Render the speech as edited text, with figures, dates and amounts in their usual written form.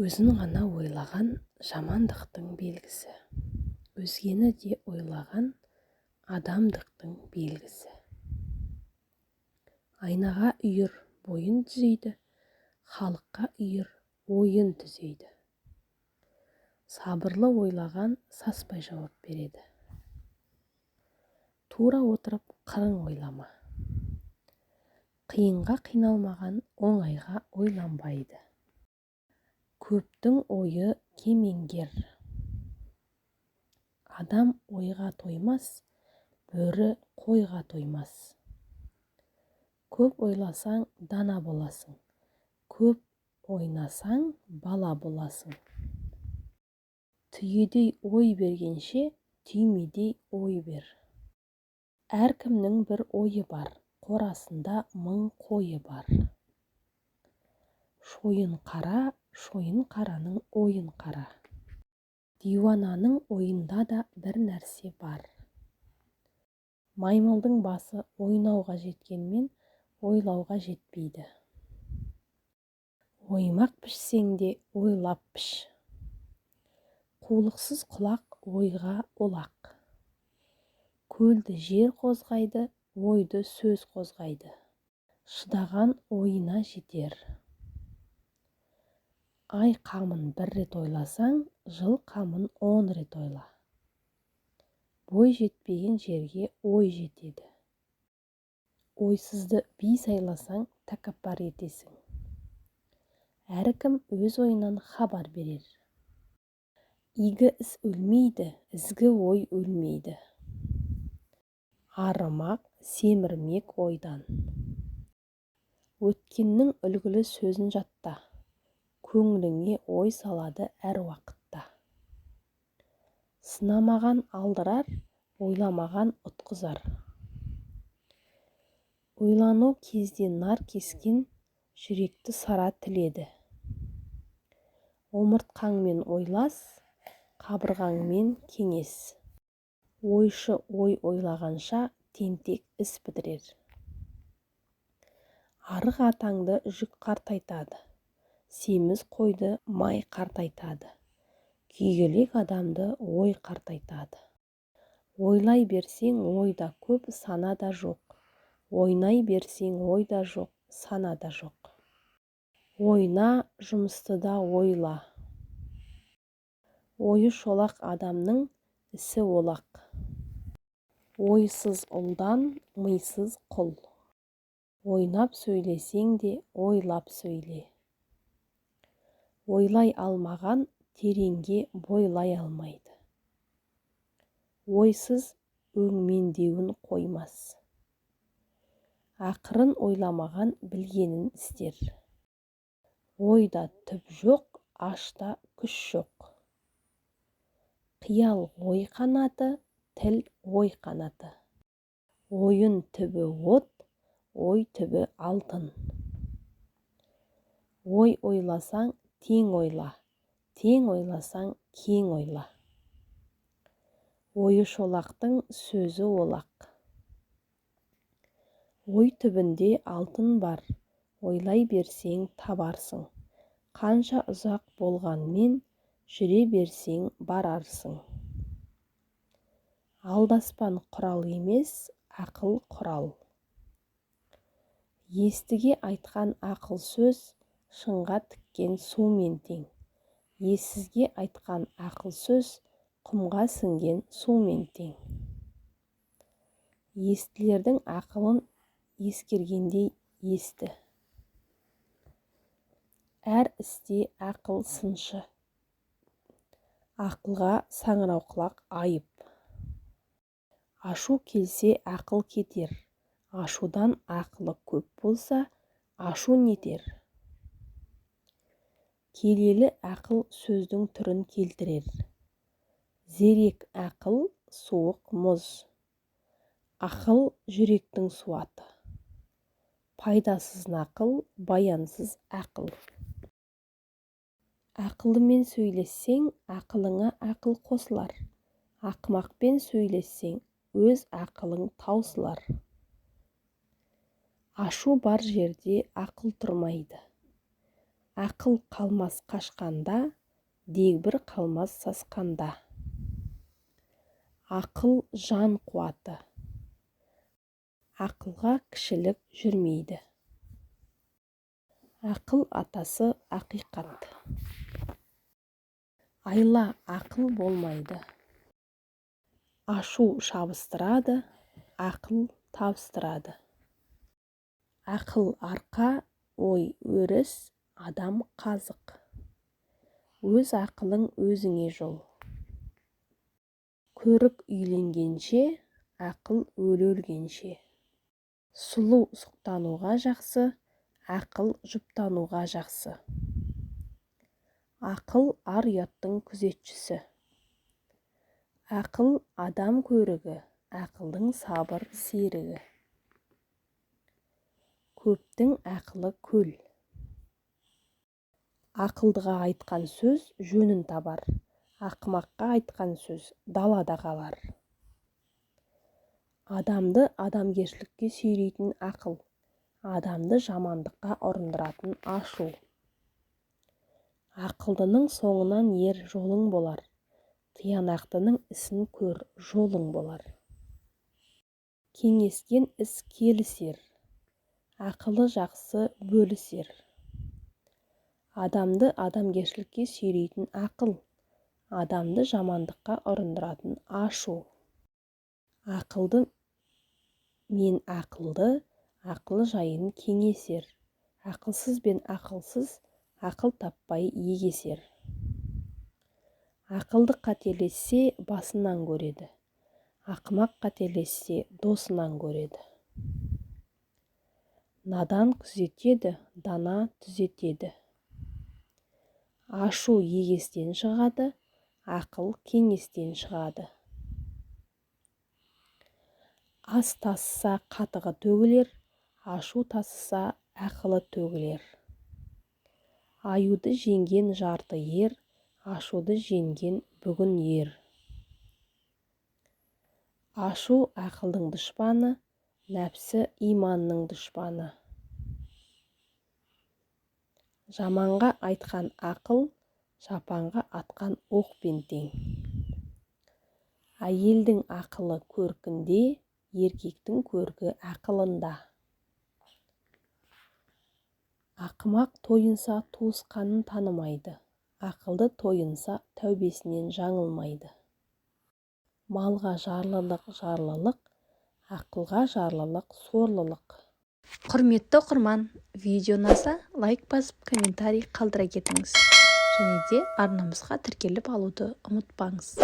Өзін ғана ойлаған жамандықтың белгісі. Өзгені де ойлаған адамдықтың белгісі. Айнаға үйір бойын түзейді, халыққа үйір ойын түзейді. Сабырлы ойлаған саспай жауап береді. Тура отырып қырын ойлама. Қиынға қиналмаған оңайға ойланбайды. Көптің ойы кемеңгер. Адам ойға тоймас, бөрі қойға тоймас. Көп ойласаң дана боласың, көп ойнасаң бала боласың. Түйедей ой бергенше, түймедей ой бер. Әркімнің бір ойы бар, қорасында мың қойы бар. Шойын қараның ойын қара. Диуананың ойында да бір нәрсе бар. Маймылдың басы ойнауға жеткенмен, ойлауға жетпейді. Оймақ пішсең де ойлап піш. Қулықсыз құлақ ойға олақ. Көлді жер қозғайды, ойды сөз қозғайды. Шыдаған ойына жетер. Ай қамын бір рет ойласаң, жыл қамын 10 рет ойла. Бой жетпеген жерге ой жетеді. Ойсызды би сайласаң, тәкаппар етесің. Әркім өз ойынан хабар берер. Игі іс өлмейді, ізгі ой өлмейді. Арымақ, семірмек ойдан. Өткеннің үлгілі сөзін жатта. Көңіліңе ой салады әр уақытта. Сынамаған алдырар, ойламаған ұтқызар. Ойлану кезде нар кескен, жүректі сара тіледі. Омыртқаңмен ойлас, қабырғаңмен кеңес. Ойшы ой ойлағанша тентек іс бітірер. Арық атаңды жүк қартайтады. Семіз қойды май қартайтады. Күйгелек адамды ой қартайтады. Ойлай берсең ойда көп, сана да жоқ. Ойнай берсең ойда жоқ, сана да жоқ. Ойна, жұмысты да ойла. Ойы шолақ адамның ісі олақ. Ойсыз ұлдан мисыз құл. Ойнап сөйлесең де ойлап сөйле. Ойлай алмаған тереңге бойлай алмайды. Ойсыз өңмендеуін қоймас. Ақырын ойламаған білгенін істер. Ойда түп жоқ, ашта күш жоқ. Қиял ой қанаты, тіл ой қанаты. Ойын түбі от, ой түбі алтын. Ой ойласаң, тең ойла. Тең ойласаң, кең ойла. Ойы шолақтың сөзі олақ. Ой түбінде алтын бар. Ойлай берсең табарсың. Қанша ұзақ болғанмен, жүре берсең барарсың. Алдаспан құрал емес, ақыл құрал. Естіге айтқан ақыл сөз, шыңға тіккен сумен тең. Ессізге айтқан ақыл сөз, құмға сіңген сумен тең. Естілердің ақылын ескергендей есті. Әр істе ақыл сыншы. Ақылға саңырауқұлақ айып. Ашу келсе ақыл кетер. Ашудан ақылы көп болса, ашу нетер. Келелі ақыл сөздің түрін келтірер. Зерек ақыл, суық мұз. Ақыл жүректің суаты. Пайдасыз нақыл, баянсыз ақыл. Ақылымен сөйлессең, ақылыңа ақыл қосылар. Ақымақпен сөйлессең, өз ақылың таусылар. Ашу бар жерде ақыл тұрмайды. Ақыл қалмас қашқанда, дегбір қалмас сасқанда. Ақыл жан қуаты. Ақылға кішілік жүрмейді. Ақыл атасы ақиқат. Айла ақыл болмайды. Ашу шабыстырады, ақыл табыстырады. Ақыл арқа, ой өріс, адам қазық. Өз ақылың өзіңе жол. Көрік үйленгенше, ақыл өле өлгенше. Сұлу сұқтануға жақсы, ақыл жұптануға жақсы. Ақыл ар-ұяттың күзетшісі. Ақыл адам көрігі, ақылдың сабыр серігі. Көптің ақылы көл. Ақылдыға айтқан сөз жөнін табар, ақымаққа айтқан сөз далада қалар. Адамды адамгершілікке сүйрейтін ақыл, адамды жамандыққа ұрындыратын ашу. Ақылдының соңынан ер жолың болар, тиянақтының ісін көр жолың болар. Кеңескен іс келісер, ақылы жақсы бөлісер. Адамды адамгершілікке сүйрейтін ақыл, адамды жамандыққа ұрындыратын ашу. Ақылды мен ақылды, ақыл жайын кеңесер. Ақылсыз бен ақылсыз, ақыл таппай егесер. Ақылды қателессе, басынан көреді. Ақымақ қателессе, досынан көреді. Надан күзетеді, дана түзетеді. Ашу егестен шығады, ақыл кеңестен шығады. Ас тасыса қатығы төгілер, ашу тасыса ақылы төгілер. Аюды жеңген жарты ер, ашуды жеңген бүгін ер. Ашу ақылдың дұшпаны, нәпсі иманның дұшпаны. Жаманға айтқан ақыл, жапанға атқан оқпен тең. Әйелдің ақылы көркінде, еркектің көркі ақылында. Ақымақ тойынса туысқанын танымайды, ақылды тойынса тәубесінен жаңылмайды. Малға жарлылық жарлылық, ақылға жарлылық сорлылық. Құрметті оқырман, видео ұнаса лайк басып комментарий қалдыра кетіңіз. Және де арнамызға тіркеліп алуды ұмытпаңыз.